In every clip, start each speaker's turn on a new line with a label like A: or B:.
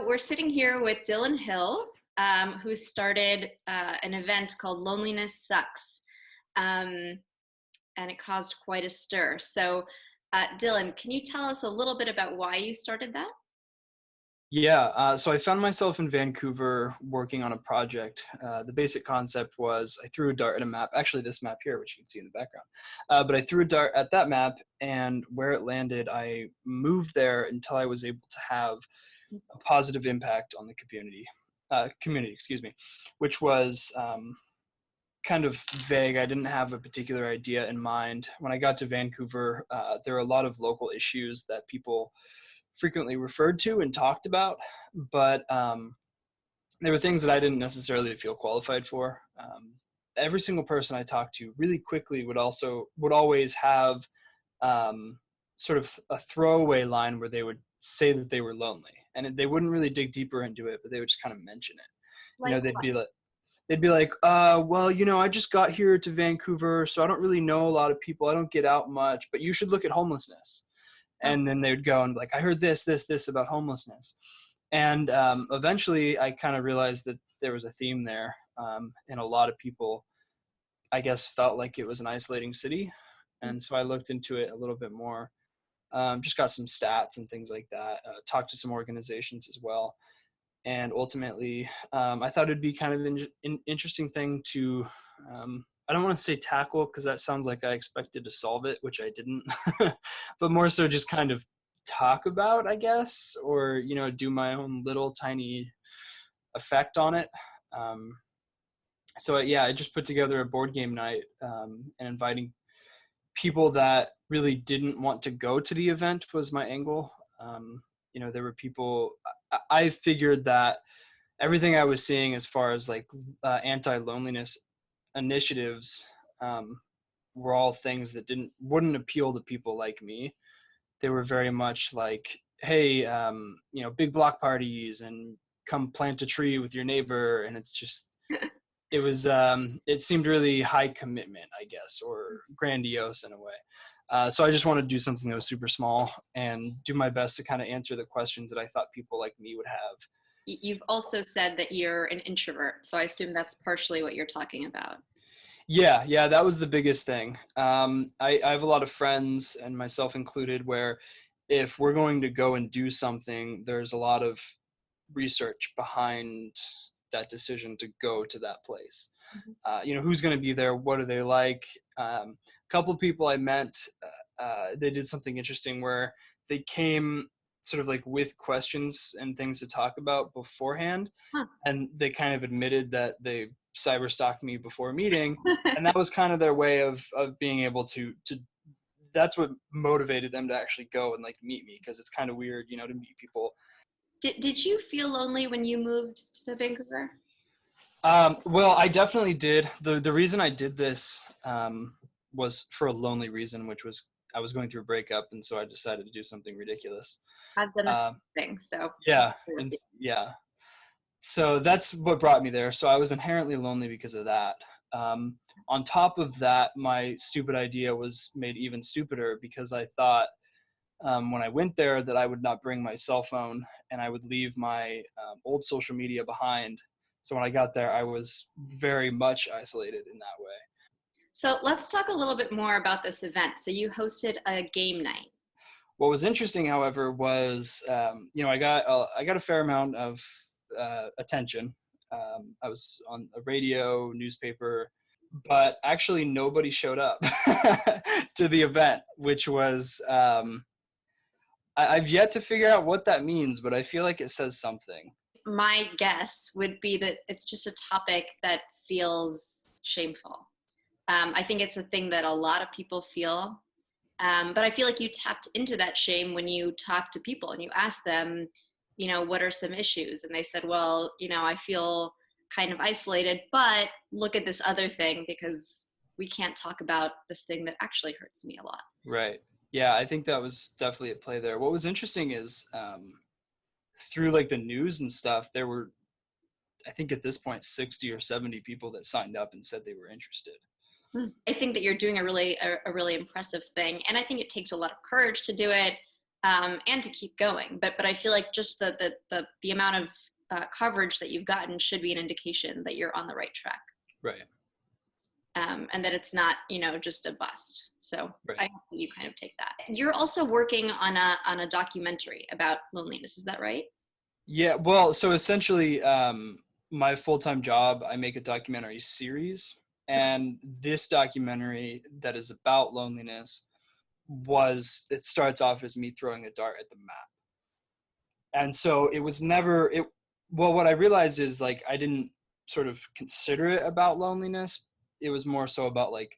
A: So we're sitting here with Dillon Hill, who started an event called Loneliness Sucks, and it caused quite a stir. So Dillon, can you tell us a little bit about why you started that?
B: Yeah, so I found myself in Vancouver working on a project. The basic concept was I threw a dart at a map, actually this map here, which you can see in the background. But I threw a dart at that map, and where it landed, I moved there until I was able to have a positive impact on the community, which was kind of vague. I didn't have a particular idea in mind. When I got to Vancouver, there were a lot of local issues that people frequently referred to and talked about, but there were things that I didn't necessarily feel qualified for. Every single person I talked to really quickly would always have sort of a throwaway line where they would say that they were lonely, and they wouldn't really dig deeper into it, but they would just kind of mention it.
A: Like
B: They'd be like, well, I just got here to Vancouver, so I don't really know a lot of people. I don't get out much, but you should look at homelessness. And then they would go and like, I heard this about homelessness. And eventually I kind of realized that there was a theme there. And a lot of people, I guess, felt like it was an isolating city. And so I looked into it a little bit more, just got some stats and things like that, talked to some organizations as well. And ultimately, I thought it'd be kind of an interesting thing to, I don't want to say tackle because that sounds like I expected to solve it, which I didn't, but more so just kind of talk about, I guess, or, do my own little tiny effect on it. So I just put together a board game night and inviting people that really didn't want to go to the event was my angle. There were people, I figured that everything I was seeing as far as like anti-loneliness initiatives were all things that wouldn't appeal to people like me. They were very much like, hey, big block parties and come plant a tree with your neighbor. And it's just, it seemed really high commitment, I guess, or grandiose in a way. So I just wanted to do something that was super small and do my best to kind of answer the questions that I thought people like me would have.
A: You've also said that you're an introvert, so I assume that's partially what you're talking about.
B: Yeah, that was the biggest thing. I have a lot of friends, and myself included, where if we're going to go and do something, there's a lot of research behind that decision to go to that place. Who's going to be there? What are they like? A couple of people I met, they did something interesting where they came sort of like with questions and things to talk about beforehand. And they kind of admitted that they cyber stalked me before meeting. And that was kind of their way of being able to that's what motivated them to actually go and like meet me. Cause it's kind of weird, to meet people.
A: Did you feel lonely when you moved to Vancouver?
B: Well, I definitely did. The reason I did this was for a lonely reason, which was I was going through a breakup, and so I decided to do something ridiculous.
A: I've done the same thing, so.
B: Yeah. So that's what brought me there. So I was inherently lonely because of that. On top of that, my stupid idea was made even stupider because I thought when I went there that I would not bring my cell phone and I would leave my old social media behind. So when I got there, I was very much isolated in that way.
A: So let's talk a little bit more about this event. So you hosted a game night.
B: What was interesting, however, was I got a fair amount of attention. I was on a radio, newspaper, but actually nobody showed up to the event, which was I've yet to figure out what that means, but I feel like it says something.
A: My guess would be that it's just a topic that feels shameful. I think it's a thing that a lot of people feel, but I feel like you tapped into that shame when you talked to people and you asked them, what are some issues? And they said, well, I feel kind of isolated, but look at this other thing because we can't talk about this thing that actually hurts me a lot.
B: Right. Yeah, I think that was definitely at play there. What was interesting is through like the news and stuff, there were, I think at this point, 60 or 70 people that signed up and said they were interested.
A: I think that you're doing a really impressive thing. And I think it takes a lot of courage to do it. and to keep going. But I feel like just the amount of coverage that you've gotten should be an indication that you're on the right track.
B: Right.
A: And that it's not, just a bust. So
B: Right.
A: I hope that you kind of take that. You're also working on a documentary about loneliness. Is that right?
B: Yeah. Well, so essentially, my full-time job, I make a documentary series, and this documentary that is about loneliness it starts off as me throwing a dart at the map. And so it was never well, what I realized is, like, I didn't sort of consider it about loneliness. It was more so about, like,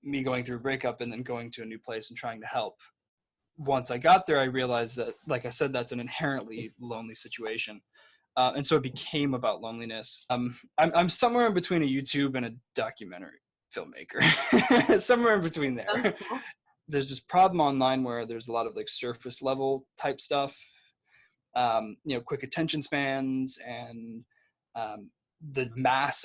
B: me going through a breakup and then going to a new place and trying to help. Once I got there, I realized that, like I said, that's an inherently lonely situation. And so it became about loneliness. I'm somewhere in between a YouTube and a documentary filmmaker, somewhere in between there. There's this problem online where there's a lot of, like, surface level type stuff, quick attention spans, and the mass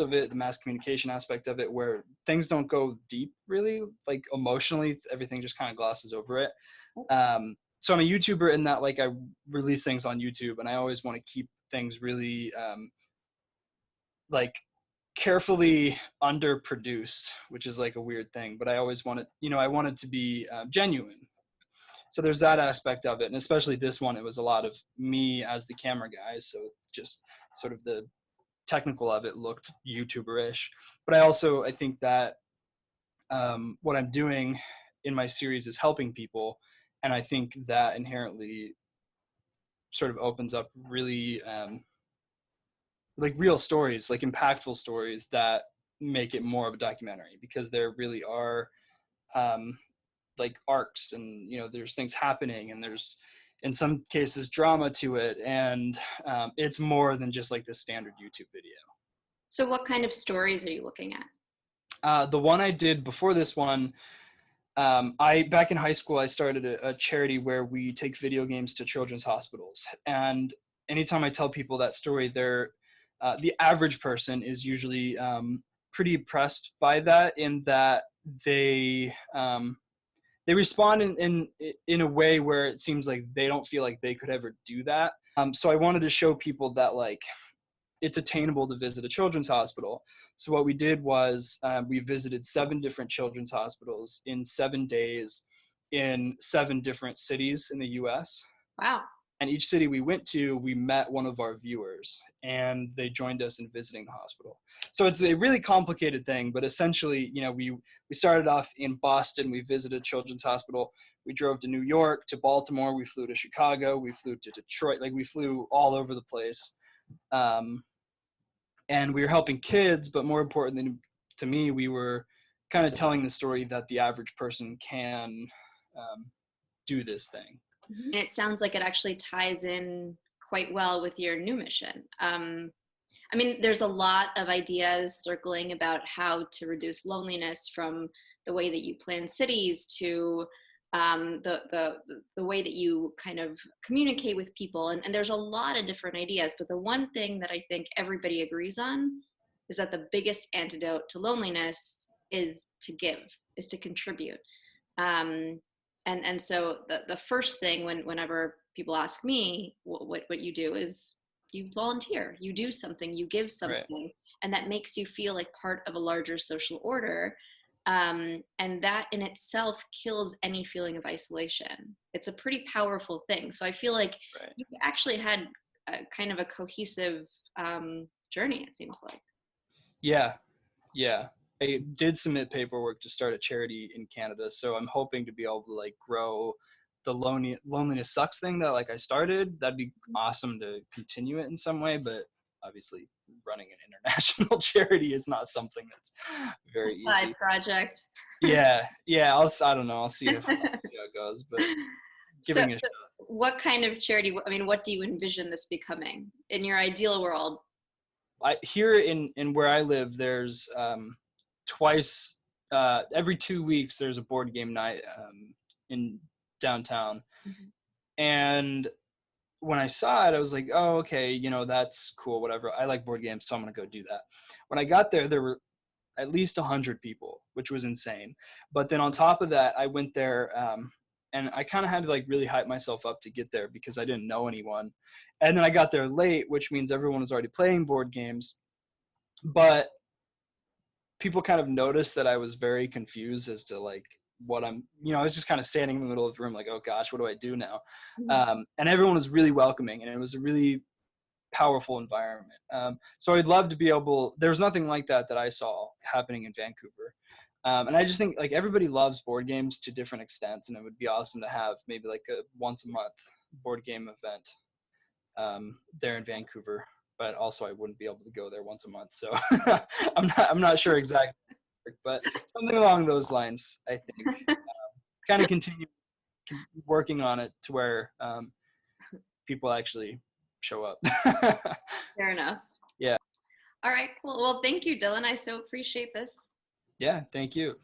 B: communication aspect of it, where things don't go deep, really, like, emotionally, everything just kind of glosses over it. So I'm a YouTuber in that, like, I release things on YouTube, and I always want to keep things really like carefully underproduced, which is, like, a weird thing, but I always want it, I want it to be genuine. So there's that aspect of it. And especially this one, it was a lot of me as the camera guy. So just sort of the technical of it looked YouTuber-ish. But I think that what I'm doing in my series is helping people. And I think that inherently sort of opens up really like real stories, like impactful stories that make it more of a documentary, because there really are like arcs, and there's things happening, and there's in some cases drama to it, and it's more than just like the standard YouTube video.
A: So what kind of stories are you looking at?
B: The one I did before this one, back in high school, I started a charity where we take video games to children's hospitals. And anytime I tell people that story, the average person is usually pretty impressed by that, in that they respond in a way where it seems like they don't feel like they could ever do that. So I wanted to show people that, like, it's attainable to visit a children's hospital. So what we did was we visited 7 different children's hospitals in 7 days in 7 different cities in the US.
A: Wow.
B: And each city we went to, we met one of our viewers, and they joined us in visiting the hospital. So it's a really complicated thing, but essentially, we started off in Boston. We visited Children's Hospital. We drove to New York, to Baltimore. We flew to Chicago. We flew to Detroit. Like, we flew all over the place. And we were helping kids, but more importantly to me, we were kind of telling the story that the average person can do this thing.
A: And it sounds like it actually ties in quite well with your new mission. I mean, there's a lot of ideas circling about how to reduce loneliness, from the way that you plan cities to the way that you kind of communicate with people. And there's a lot of different ideas. But the one thing that I think everybody agrees on is that the biggest antidote to loneliness is to give, is to contribute. And so the first thing whenever people ask me what you do is you volunteer, you do something, you give something, right. And that makes you feel like part of a larger social order. And that in itself kills any feeling of isolation. It's a pretty powerful thing. So I feel like right. You've actually had a kind of a cohesive journey, it seems like.
B: Yeah. I did submit paperwork to start a charity in Canada, so I'm hoping to be able to, like, grow the loneliness sucks thing that, like, I started. That'd be awesome to continue it in some way, but obviously running an international charity is not something that's very easy.
A: Side project.
B: Yeah. I don't know. I'll see how it goes, but giving a shot.
A: What kind of charity? I mean, what do you envision this becoming in your ideal world?
B: Here in where I live, there's twice every 2 weeks there's a board game night in downtown. Mm-hmm. And when I saw it, I was like, oh, okay, that's cool, whatever. I like board games, so I'm gonna go do that. When I got there were at least 100 people, which was insane. But then on top of that, I went there And I kind of had to like really hype myself up to get there because I didn't know anyone. And then I got there late, which means everyone was already playing board games. But people kind of noticed that I was very confused as to like what I was just kind of standing in the middle of the room like, oh gosh, what do I do now? And everyone was really welcoming, and it was a really powerful environment. So I'd love to be able, there was nothing like that I saw happening in Vancouver. And I just think like everybody loves board games to different extents, and it would be awesome to have maybe like a once a month board game event there in Vancouver. But also I wouldn't be able to go there once a month, so I'm not sure exactly, but something along those lines. I think kind of continue working on it to where people actually show up.
A: Fair enough.
B: Yeah.
A: All right, cool. Well, thank you, Dillon. I so appreciate this.
B: Yeah, thank you.